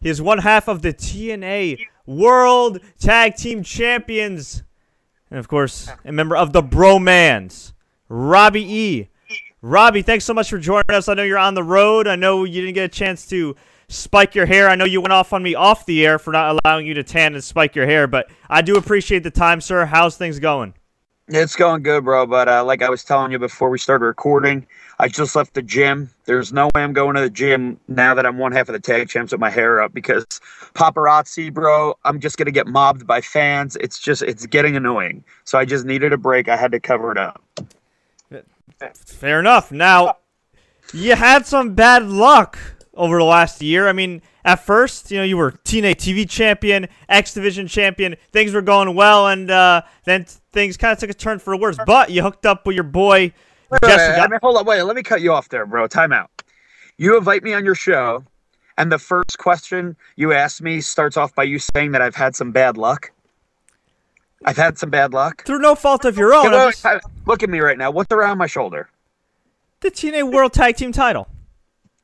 He is one half of the TNA World Tag Team Champions. And, of course, a member of the BroMans, Robbie E. Robbie, thanks so much for joining us. I know you're on the road. I know you didn't get a chance to spike your hair. I know you went off on me off the air for not allowing you to tan and spike your hair, but I do appreciate the time, sir. How's things going? It's going good, bro, but like I was telling you before we started recording, I just left the gym. There's no way I'm going to the gym now that I'm one half of the tag champs with my hair up because paparazzi, bro, I'm just going to get mobbed by fans. It's getting annoying. So I just needed a break. I had to cover it up. Fair enough. Now, you had some bad luck over the last year. I mean, at first, you were TNA TV champion, X Division champion. Things were going well, and then things kind of took a turn for the worse. But you hooked up with your boy, Jessie. Hold on, wait. Let me cut you off there, bro. Time out. You invite me on your show, and the first question you ask me starts off by you saying that I've had some bad luck. I've had some bad luck. Through no fault of your own. Look at me right now. What's around my shoulder? The TNA World Tag Team title.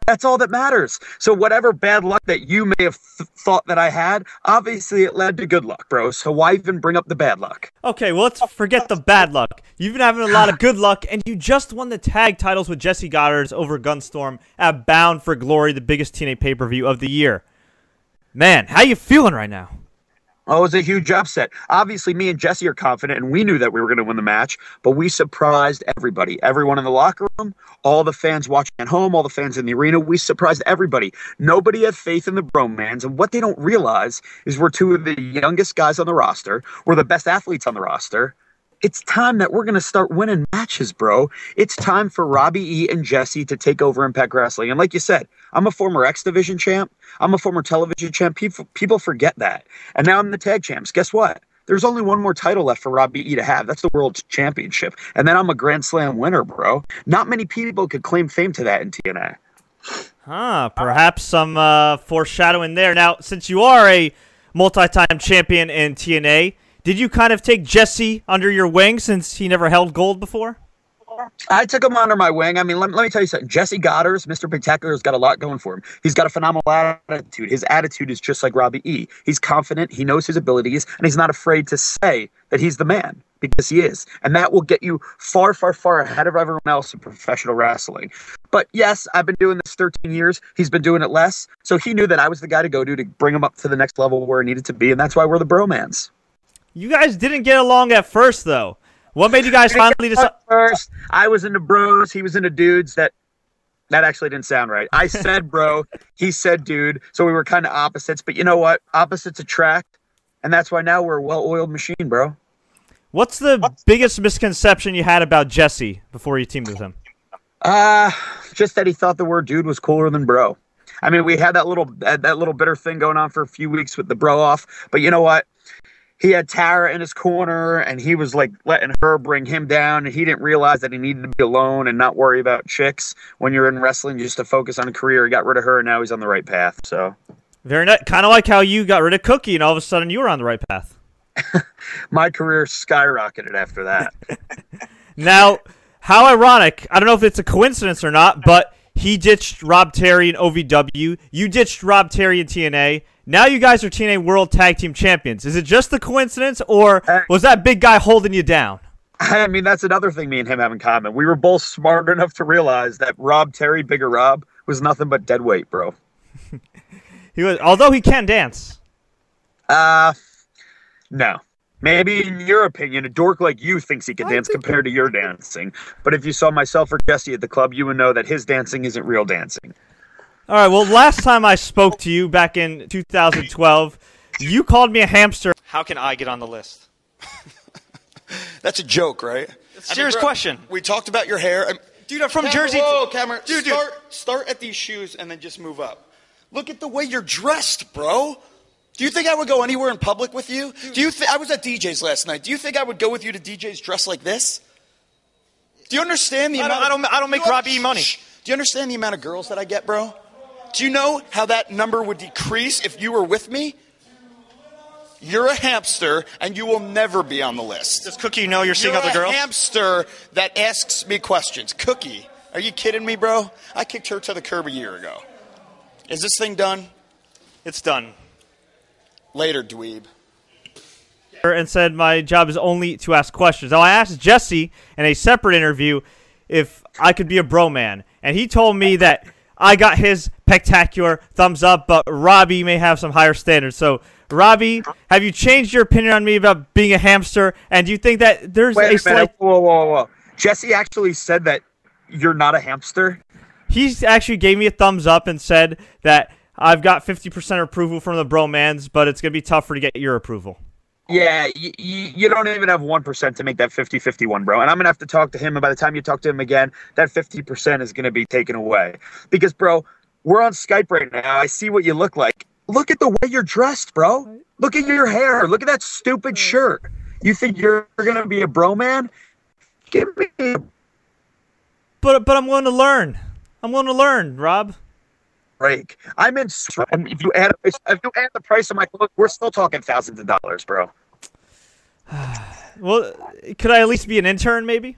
That's all that matters. So whatever bad luck that you may have thought that I had, obviously it led to good luck, bro. So why even bring up the bad luck? Okay, well, let's forget the bad luck. You've been having a lot of good luck, and you just won the tag titles with Jessie Godderz over Gunstorm at Bound for Glory, the biggest TNA pay-per-view of the year. Man, how you feeling right now? Oh, it was a huge upset. Obviously, me and Jessie are confident, and we knew that we were going to win the match, but we surprised everybody. Everyone in the locker room, all the fans watching at home, all the fans in the arena. We surprised everybody. Nobody had faith in the BroMans, and what they don't realize is we're two of the youngest guys on the roster. We're the best athletes on the roster. It's time that we're going to start winning matches, bro. It's time for Robbie E. and Jessie to take over Impact Wrestling. And like you said, I'm a former X Division champ. I'm a former television champ. People forget that. And now I'm the tag champs. Guess what? There's only one more title left for Robbie E. to have. That's the World Championship. And then I'm a Grand Slam winner, bro. Not many people could claim fame to that in TNA. Perhaps some foreshadowing there. Now, since you are a multi-time champion in TNA, did you kind of take Jessie under your wing since he never held gold before? I took him under my wing. I mean, let me tell you something. Jessie Godderz, Mr. PEC-Tacular, has got a lot going for him. He's got a phenomenal attitude. His attitude is just like Robbie E. He's confident, he knows his abilities, and he's not afraid to say that he's the man, because he is. And that will get you far, far, far ahead of everyone else in professional wrestling. But yes, I've been doing this 13 years. He's been doing it less. So he knew that I was the guy to go to bring him up to the next level where he needed to be, and that's why we're the BroMans. You guys didn't get along at first, though. What made you guys finally decide? First, I was into bros. He was into dudes. That actually didn't sound right. I said bro. He said dude. So we were kind of opposites. But you know what? Opposites attract. And that's why now we're a well-oiled machine, bro. What's the biggest misconception you had about Jessie before you teamed with him? Just that he thought the word dude was cooler than bro. I mean, we had that little bitter thing going on for a few weeks with the bro off. But you know what? He had Tara in his corner, and he was, like, letting her bring him down, and he didn't realize that he needed to be alone and not worry about chicks when you're in wrestling just to focus on a career. He got rid of her, and now he's on the right path, so. Very nice. Kind of like how you got rid of Cookie, and all of a sudden you were on the right path. My career skyrocketed after that. Now, how ironic. I don't know if it's a coincidence or not, but he ditched Rob Terry in OVW. You ditched Rob Terry in TNA. Now you guys are TNA World Tag Team Champions. Is it just a coincidence, or was that big guy holding you down? I mean, that's another thing me and him have in common. We were both smart enough to realize that Rob Terry, Bigger Rob, was nothing but dead weight, bro. He was, although he can dance. No. Maybe in your opinion, a dork like you thinks he can dance compared to your dancing. But if you saw myself or Jessie at the club, you would know that his dancing isn't real dancing. All right, well, last time I spoke to you back in 2012, you called me a hamster. How can I get on the list? That's a joke, right? Serious question. We talked about your hair. Dude, I'm from Jersey. Whoa, Cameron. Dude, start at these shoes and then just move up. Look at the way you're dressed, bro. Do you think I would go anywhere in public with you? I was at DJ's last night. Do you think I would go with you to DJ's dressed like this? Do you understand the amount I don't make Robbie money. Do you understand the amount of girls that I get, bro? Do you know how that number would decrease if you were with me? You're a hamster, and you will never be on the list. Does Cookie know you're seeing other girls? You're a hamster that asks me questions. Cookie, are you kidding me, bro? I kicked her to the curb a year ago. Is this thing done? It's done. Later, dweeb. And said my job is only to ask questions. Now, I asked Jesse in a separate interview if I could be a bro man, and he told me that I got his PEC-Tacular thumbs up, but Robbie may have some higher standards. So, Robbie, have you changed your opinion on me about being a hamster? And do you think that there's a slight... Whoa. Jesse actually said that you're not a hamster? He actually gave me a thumbs up and said that I've got 50% approval from the BroMans, but it's going to be tougher to get your approval. Yeah, you don't even have 1% to make that 50-51, bro. And I'm going to have to talk to him, and by the time you talk to him again, that 50% is going to be taken away. Because, bro, we're on Skype right now. I see what you look like. Look at the way you're dressed, bro. Look at your hair. Look at that stupid shirt. You think you're going to be a bro man? Give me a... But I'm willing to learn. I'm willing to learn, Rob. Break. I'm in. And if you add the price of my clothes, we're still talking thousands of dollars, bro. Well, could I at least be an intern, maybe?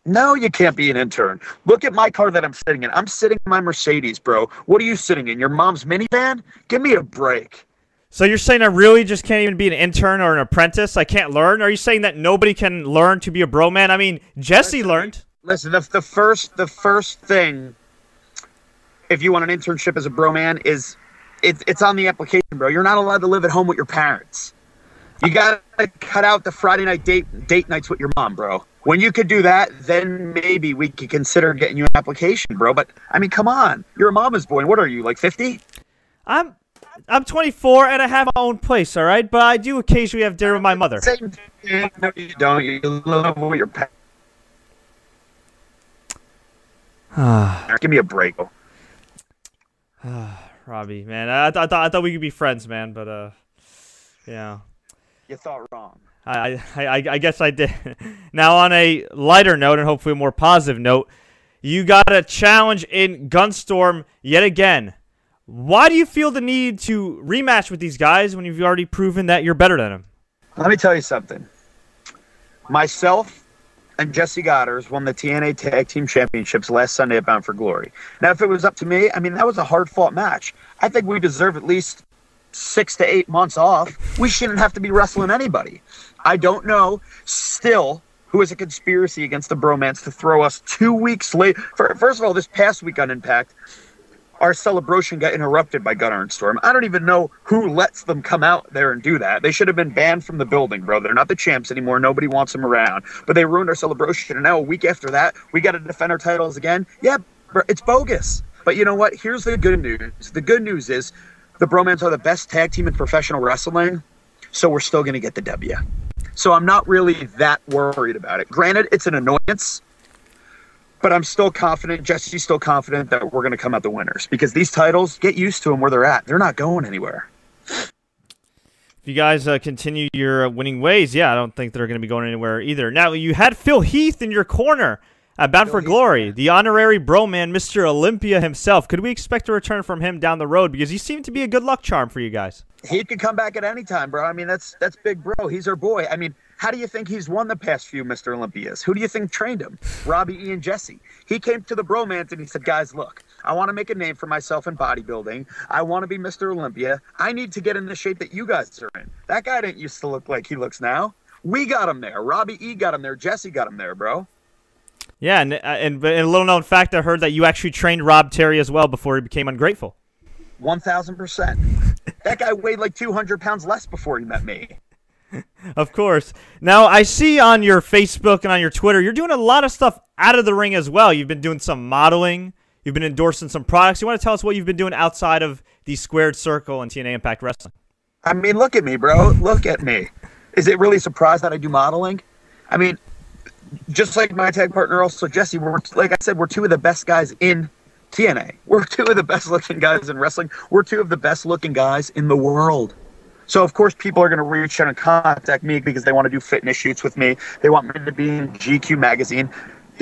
No, you can't be an intern. Look at my car that I'm sitting in. I'm sitting in my Mercedes, bro. What are you sitting in? Your mom's minivan? Give me a break. So you're saying I really just can't even be an intern or an apprentice? I can't learn? Are you saying that nobody can learn to be a bro man? I mean, Jesse learned. Listen, the first thing, if you want an internship as a bro man, is it's on the application, bro. You're not allowed to live at home with your parents. You gotta cut out the Friday night date nights with your mom, bro. When you could do that, then maybe we could consider getting you an application, bro. But I mean, come on, you're a mama's boy. What are you, like 50? I'm 24 and I have my own place, all right. But I do occasionally have dinner with my mother. Same thing. No, you don't. You live with your parents. Give me a break. Robbie, man, I thought we could be friends, man, but yeah. You thought wrong. I guess I did. Now, on a lighter note and hopefully a more positive note, you got a challenge in Gunstorm yet again. Why do you feel the need to rematch with these guys when you've already proven that you're better than them? Let me tell you something. Myself and Jessie Godderz won the TNA Tag Team Championships last Sunday at Bound for Glory. Now, if it was up to me, I mean, that was a hard-fought match. I think we deserve at least 6 to 8 months off. We shouldn't have to be wrestling anybody. I don't know still who is a conspiracy against the BroMans to throw us 2 weeks late. First of all, this past week on Impact, our celebration got interrupted by Gunner and Storm. I don't even know who lets them come out there and do that. They should have been banned from the building, bro. They're not the champs anymore. Nobody wants them around. But they ruined our celebration. And now a week after that, we got to defend our titles again. Yeah, bro, it's bogus. But you know what? Here's the good news. The good news is the BroMans are the best tag team in professional wrestling, so we're still going to get the W. So I'm not really that worried about it. Granted, it's an annoyance, but I'm still confident, Jesse's still confident that we're going to come out the winners. Because these titles, get used to them where they're at. They're not going anywhere. If you guys continue your winning ways, yeah, I don't think they're going to be going anywhere either. Now, you had Phil Heath in your corner at Bound for Glory, the honorary BroMan, Mr. Olympia himself. Could we expect a return from him down the road? Because he seemed to be a good luck charm for you guys. He could come back at any time, bro. I mean, that's big bro. He's our boy. I mean, how do you think he's won the past few Mr. Olympias? Who do you think trained him? Robbie, E, and Jesse. He came to the BroMans and he said, guys, look, I want to make a name for myself in bodybuilding. I want to be Mr. Olympia. I need to get in the shape that you guys are in. That guy didn't used to look like he looks now. We got him there. Robbie E got him there. Jesse got him there, bro. Yeah, and a little known fact, I heard that you actually trained Rob Terry as well before he became ungrateful. 1,000%. That guy weighed like 200 pounds less before he met me. Of course. Now, I see on your Facebook and on your Twitter, you're doing a lot of stuff out of the ring as well. You've been doing some modeling. You've been endorsing some products. You want to tell us what you've been doing outside of the Squared Circle and TNA Impact Wrestling? I mean, look at me, bro. Look at me. Is it really a surprise that I do modeling? I mean, just like my tag partner, also Jesse, like I said, we're two of the best guys in TNA. We're two of the best looking guys in wrestling. We're two of the best looking guys in the world. So, of course, people are going to reach out and contact me because they want to do fitness shoots with me. They want me to be in GQ magazine.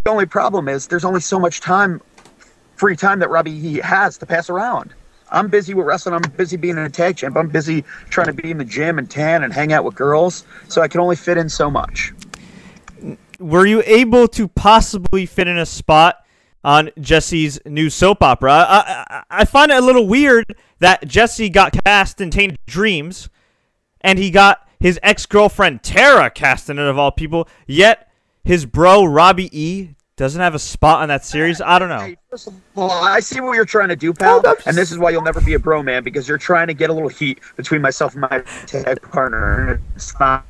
The only problem is there's only so much time, free time that Robbie has to pass around. I'm busy with wrestling. I'm busy being a tag champ. I'm busy trying to be in the gym and tan and hang out with girls. So I can only fit in so much. Were you able to possibly fit in a spot on Jesse's new soap opera. I find it a little weird that Jesse got cast in Tainted Dreams, and he got his ex-girlfriend Tara cast in it, of all people, yet his bro Robbie E doesn't have a spot on that series. I don't know. Hey, first of all, I see what you're trying to do, pal, and this is why you'll never be a bro man, because you're trying to get a little heat between myself and my tag partner. It's not.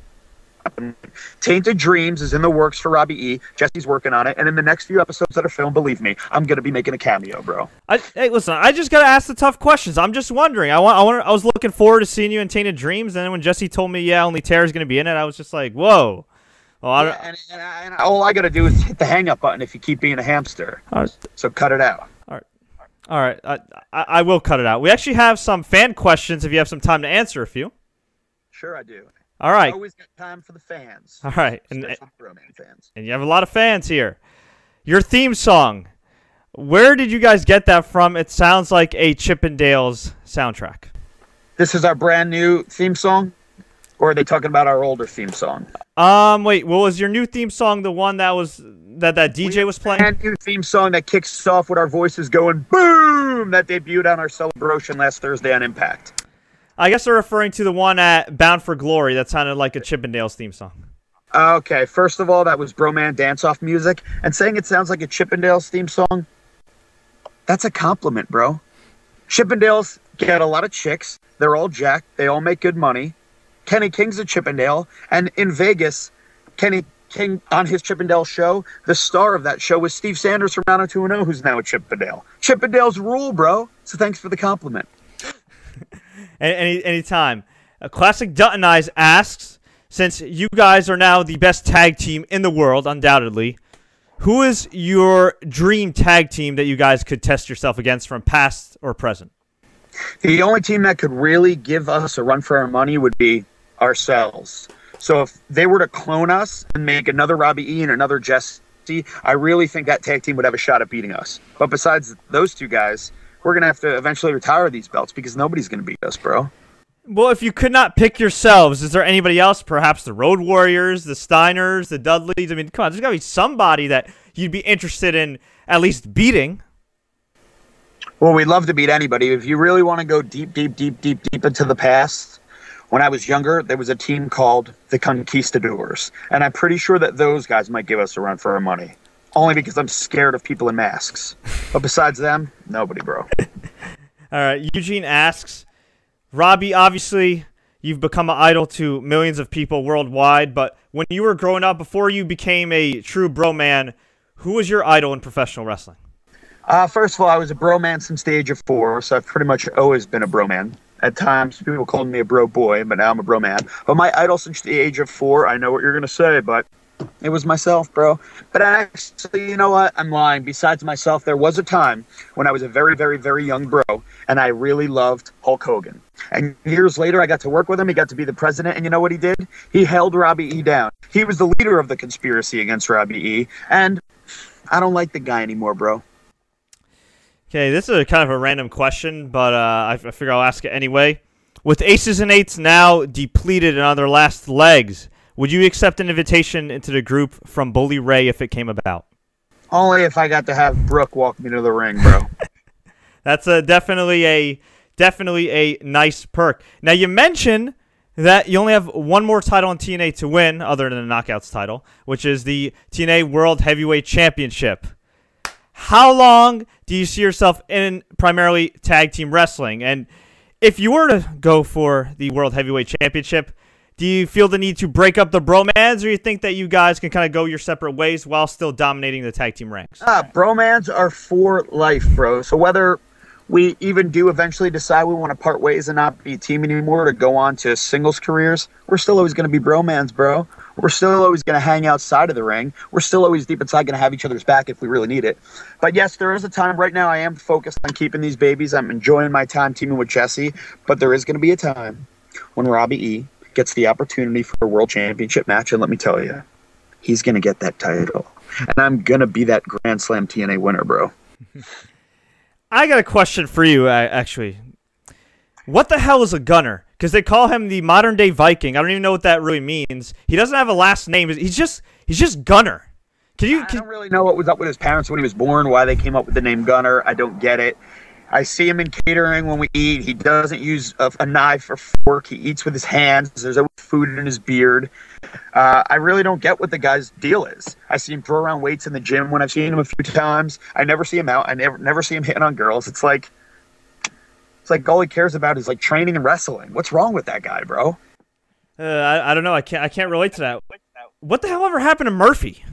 Tainted Dreams is in the works for Robbie E. Jesse's working on it, and in the next few episodes that are filmed, believe me, I'm gonna be making a cameo, bro. Hey, listen, I just gotta ask the tough questions. I'm just wondering. I was looking forward to seeing you in Tainted Dreams, and then when Jesse told me, yeah, only Tara's gonna be in it, I was just like, whoa. Well, and all I gotta do is hit the hang up button if you keep being a hamster. So cut it out. All right. I will cut it out. We actually have some fan questions if you have some time to answer a few. Sure, I do. All right. Always got time for the fans. All right. Especially BroMan fans. And you have a lot of fans here. Your theme song. Where did you guys get that from? It sounds like a Chippendales soundtrack. This is our brand new theme song? Or are they talking about our older theme song? Wait, what was your new theme song? The one that was that DJ was playing? Brand new theme song that kicks off with our voices going boom. That debuted on our celebration last Thursday on Impact. I guess they're referring to the one at Bound for Glory that sounded like a Chippendales theme song. Okay, first of all, that was BroMan dance-off music, and saying it sounds like a Chippendales theme song, that's a compliment, bro. Chippendales get a lot of chicks. They're all jacked. They all make good money. Kenny King's a Chippendale, and in Vegas, Kenny King, on his Chippendale show, the star of that show was Steve Sanders from 90210, who's now a Chippendale. Chippendales rule, bro. So thanks for the compliment. Anytime. Classic Dutton Eyes asks, since you guys are now the best tag team in the world, undoubtedly, who is your dream tag team that you guys could test yourself against from past or present? The only team that could really give us a run for our money would be ourselves. So if they were to clone us and make another Robbie E and another Jesse, I really think that tag team would have a shot at beating us. But besides those two guys, we're going to have to eventually retire these belts because nobody's going to beat us, bro. Well, if you could not pick yourselves, is there anybody else? Perhaps the Road Warriors, the Steiners, the Dudleys? I mean, come on, there's got to be somebody that you'd be interested in at least beating. Well, we'd love to beat anybody. If you really want to go deep into the past, when I was younger, there was a team called the Conquistadors. And I'm pretty sure that those guys might give us a run for our money. Only because I'm scared of people in masks. But besides them, nobody, bro. All right, Eugene asks, Robbie, obviously, you've become an idol to millions of people worldwide, but when you were growing up, before you became a true bro man, who was your idol in professional wrestling? First of all, I was a bro man since the age of 4, so I've pretty much always been a bro man. At times, people called me a bro boy, but now I'm a bro man. But my idol since the age of 4, I know what you're going to say, but it was myself, bro. But actually, you know what? I'm lying. Besides myself, there was a time when I was a very, very, very young bro, and I really loved Hulk Hogan. And years later, I got to work with him. He got to be the president, and you know what he did? He held Robbie E down. He was the leader of the conspiracy against Robbie E, and I don't like the guy anymore, bro. Okay, this is a kind of a random question, but I figure I'll ask it anyway. With Aces and Eights now depleted and on their last legs, would you accept an invitation into the group from Bully Ray if it came about? Only if I got to have Brooke walk me to the ring, bro. That's definitely a nice perk. Now, you mentioned that you only have one more title in TNA to win, other than the Knockouts title, which is the TNA World Heavyweight Championship. How long do you see yourself in primarily tag team wrestling? And if you were to go for the World Heavyweight Championship, do you feel the need to break up the BroMans, or you think that you guys can kind of go your separate ways while still dominating the tag team ranks? BroMans are for life, bro. So whether we even do eventually decide we want to part ways and not be a team anymore to go on to singles careers, we're still always going to be BroMans, bro. We're still always going to hang outside of the ring. We're still always deep inside going to have each other's back if we really need it. But yes, there is a time right now I am focused on keeping these babies. I'm enjoying my time teaming with Jesse, but there is going to be a time when Robbie E gets the opportunity for a world championship match, and let me tell you, he's going to get that title. And I'm going to be that Grand Slam TNA winner, bro. I got a question for you, actually. What the hell is a gunner? Because they call him the modern-day Viking. I don't even know what that really means. He doesn't have a last name. He's just Gunner. I don't really know what was up with his parents when he was born, why they came up with the name Gunner. I don't get it. I see him in catering when we eat. He doesn't use a knife or fork. He eats with his hands. There's always food in his beard. I really don't get what the guy's deal is. I see him throw around weights in the gym when I've seen him a few times. I never see him out. I never see him hitting on girls. It's like all he cares about is like training and wrestling. What's wrong with that guy, bro? I don't know. I can't relate to that. What the hell ever happened to Murphy?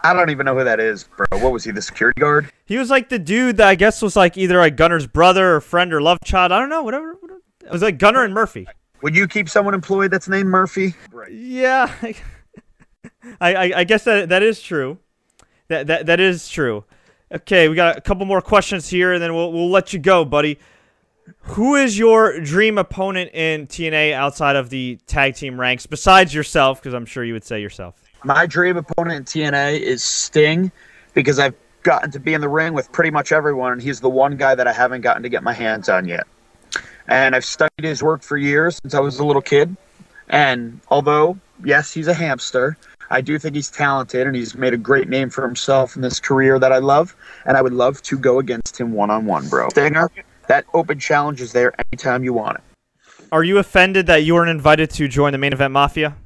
I don't even know who that is, bro. What was he, the security guard? He was like the dude that I guess was like either like Gunner's brother or friend or love child. I don't know. Whatever. It was like Gunner and Murphy. Would you keep someone employed that's named Murphy? Yeah. I guess that is true. That is true. Okay, we got a couple more questions here, and then we'll let you go, buddy. Who is your dream opponent in TNA outside of the tag team ranks, besides yourself? Because I'm sure you would say yourself. My dream opponent in TNA is Sting, because I've gotten to be in the ring with pretty much everyone, and he's the one guy that I haven't gotten to get my hands on yet. And I've studied his work for years since I was a little kid. And although, yes, he's a hamster, I do think he's talented, and he's made a great name for himself in this career that I love. And I would love to go against him one-on-one, bro. Stinger, that open challenge is there anytime you want it. Are you offended that you weren't invited to join the main event Mafia?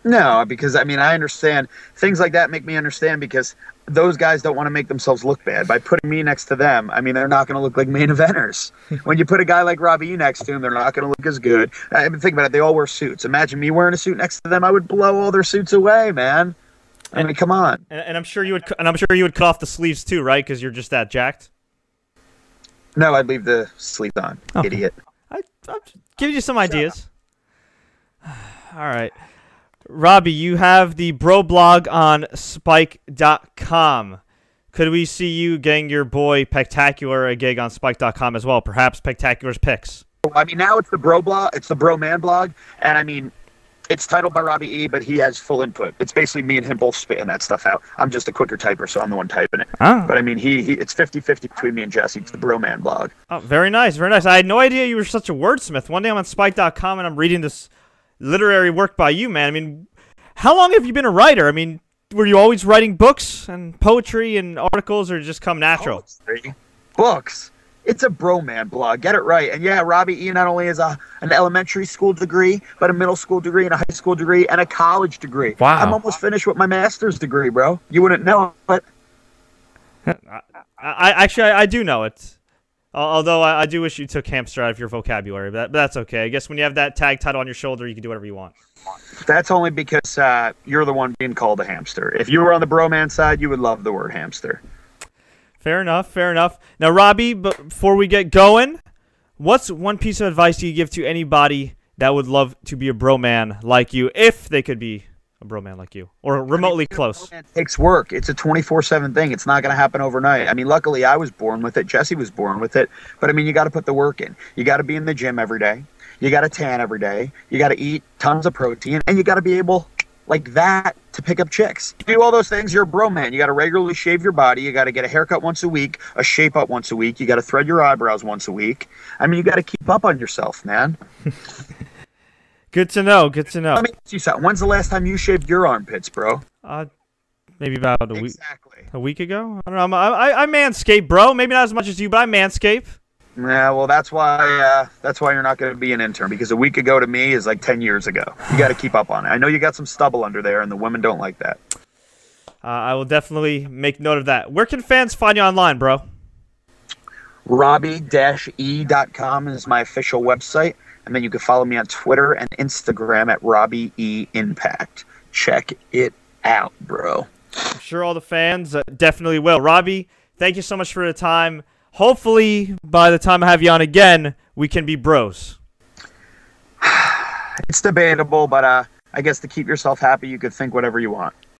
No, because, I mean, I understand. Things like that make me understand, because those guys don't want to make themselves look bad. By putting me next to them, I mean, they're not going to look like main eventers. When you put a guy like Robbie next to him, they're not going to look as good. I mean, think about it. They all wear suits. Imagine me wearing a suit next to them. I would blow all their suits away, man. I mean, come on. And I'm sure you would. And I'm sure you would cut off the sleeves too, right? Because you're just that jacked. No, I'd leave the sleeves on, idiot. I'm just giving you some ideas. All right. Robbie, you have the bro blog on Spike.com. Could we see you getting your boy PEC-Tacular a gig on Spike.com as well? Perhaps PEC-Tacular's picks. I mean, now it's the bro blog. It's the BroMan blog. And I mean, it's titled by Robbie E, but he has full input. It's basically me and him both spitting that stuff out. I'm just a quicker typer, so I'm the one typing it. Oh. But I mean, it's 50-50 between me and Jesse. It's the BroMan blog. Oh, very nice, very nice. I had no idea you were such a wordsmith. One day I'm on Spike.com and I'm reading this literary work by you, man. I mean, how long have you been a writer? I mean, were you always writing books and poetry and articles, or just come natural? Poetry. Books. It's a BroMan blog. Get it right. And yeah, Robbie E not only has an elementary school degree, but a middle school degree and a high school degree and a college degree. Wow. I'm almost finished with my master's degree, bro. You wouldn't know, but I do know it. Although I do wish you took hamster out of your vocabulary, but that's okay. I guess when you have that tag title on your shoulder, you can do whatever you want. That's only because you're the one being called a hamster. If you were on the BroMan side, you would love the word hamster. Fair enough, fair enough. Now, Robbie, before we get going, what's one piece of advice you give to anybody that would love to be a BroMan like you, if they could be a BroMan like you, or remotely close? It takes work. It's a 24/7 thing. It's not going to happen overnight. I mean, luckily I was born with it. Jesse was born with it. But I mean, you got to put the work in. You got to be in the gym every day. You got to tan every day. You got to eat tons of protein, and you got to be able, like that, to pick up chicks. You do all those things, you're a BroMan. You got to regularly shave your body. You got to get a haircut once a week, a shape up once a week. You got to thread your eyebrows once a week. I mean, you got to keep up on yourself, man. Good to know. Good to know. Let me ask you something. When's the last time you shaved your armpits, bro? Maybe about a week. Exactly. A week ago. I don't know. I manscape, bro. Maybe not as much as you, but I manscape. Yeah, well, that's why you're not going to be an intern, because a week ago to me is like 10 years ago. You got to keep up on it. I know you got some stubble under there, and the women don't like that. I will definitely make note of that. Where can fans find you online, bro? Robbie-E.com is my official website, and then you can follow me on Twitter and Instagram at RobbieEImpact. Check it out, bro. I'm sure all the fans definitely will. Robbie, thank you so much for the time. Hopefully, by the time I have you on again, we can be bros. It's debatable, but I guess to keep yourself happy, you could think whatever you want.